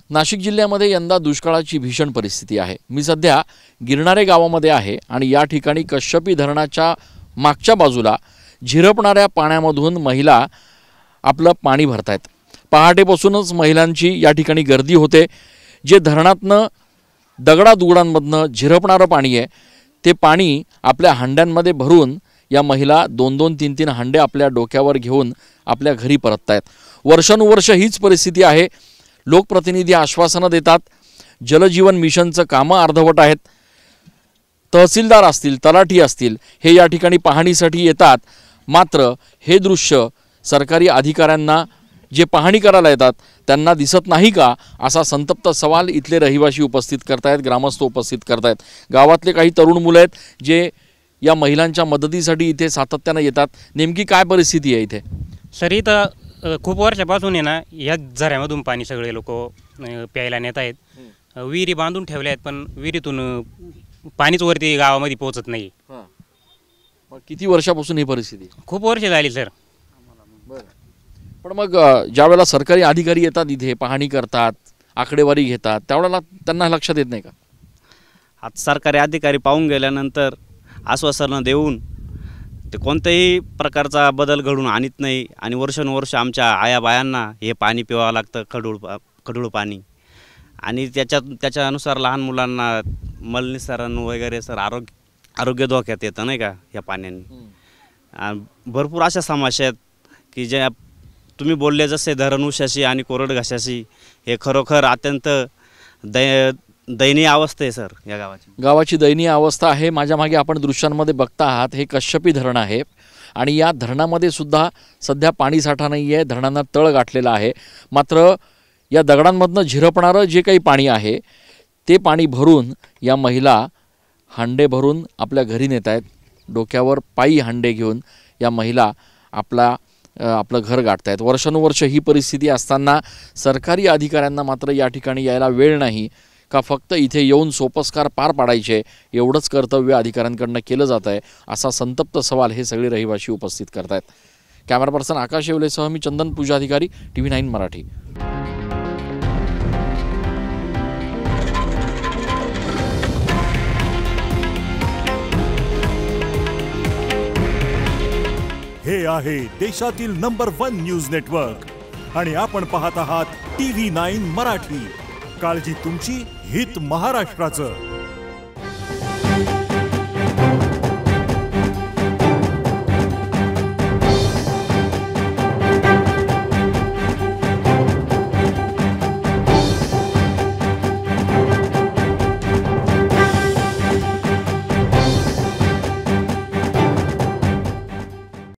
नाशिक जिल्ह्यामध्ये यंदा दुष्काळाची भीषण परिस्थिती आहे। मी सध्या गिरणारे गावामध्ये आहे आणि या ठिकाणी कश्यपी धरणाच्या मागच्या बाजूला झिरपणाऱ्या पाण्यामधून महिला आपलं पाणी भरतायत। पहाटेपासूनच महिलांची या ठिकाणी गर्दी होते। जे धरणातनं दगडादुगडांमधनं झिरपणारं पाणी आहे ते पाणी आपल्या हांड्यांमध्ये भरून या महिला 2-2, 3-3 हांडे आपल्या डोक्यावर घेऊन आपल्या घरी परततायत। वर्षानुवर्ष हीच परिस्थिती आहे। लोकप्रतिनिधी आश्वासनं देतात, जलजीवन मिशनचं कामं अर्धवट आहेत। तहसीलदार असतील, तलाठी असतील, हे या ठिकाणी पाहणीसाठी येतात, मात्र हे दृश्य सरकारी अधिकाऱ्यांना जे पाहणी करायला येतात त्यांना दिसत नाही का, असा संतप्त सवाल इथले रहिवासी उपस्थित करतायत, ग्रामस्थ उपस्थित करतायत। गावातले काही तरुण मुलं आहेत जे या महिलांच्या मदतीसाठी इथे सातत्याने येतात। नेमकी काय परिस्थिती आहे इथे? सर, इथं खूप वर्षापासून आहे ना, या झऱ्यामधून पाणी सगळे लोक प्यायला नेत आहेत। विहिरी बांधून ठेवल्या आहेत, पण विहिरीतून पाणीच वरती गावामध्ये पोहोचत नाही। किती वर्षापासून ही परिस्थिती? खूप वर्ष झाली सर। पण मग ज्यावेळेला सरकारी अधिकारी येतात इथे पाहणी करतात, आकडेवारी घेतात, त्यावेळेला त्यांना लक्षात येत नाही का? आज सरकारी अधिकारी पाहून गेल्यानंतर आश्वासनं देऊन ते कोणत्याही प्रकारचा बदल घडून आणत नाही आणि वर्षानुवर्ष आमच्या आयाबायांना हे पाणी पिवावं लागतं, खडूळ पाणी। आणि त्याच्यानुसार लहान मुलांना मलनिस्सारण वगैरे सर आरोग्य धोक्यात येतं नाही का या पाण्याने। भरपूर अशा समस्या आहेत की ज्या तुम्ही बोलले, जसे धरण उशाशी आणि कोरड घाशाशी, हे खरोखर अत्यंत दयनीय अवस्था आहे सर या गावाची दयनीय अवस्था आहे। माझ्या मागे आपण दृश्यांमध्ये बघता आहात, हे कश्यपी धरण आहे आणि या धरणामध्ये सुद्धा सध्या पाणी साठा नाही आहे, धरणांना तळ गाठलेला आहे। मात्र या दगडांमधनं झिरपणारं जे काही पाणी आहे ते पाणी भरून या महिला हांडे भरून आपल्या घरी नेत आहेत। डोक्यावर पायी हांडे घेऊन या महिला आपलं घर गाठतायत। वर्षानुवर्ष ही परिस्थिती असताना सरकारी अधिकाऱ्यांना मात्र या ठिकाणी यायला वेळ नाही का? फक्त इथे येऊन सोपस्कार पार पाडायचे एवढंच कर्तव्य अधिकाऱ्यांकडनं केलं जात आहे, असा संतप्त सवाल हे सगळे रहिवासी उपस्थित करतायत। कॅमेरा पर्सन आकाश येवलेसह मी चंदन पूजाधिकारी, TV9 मराठी। हे आहे देशातील नंबर 1 न्यूज नेटवर्क आणि आपण पाहत आहात TV9 मराठी। काळजी तुमची, हित महाराष्ट्राचं।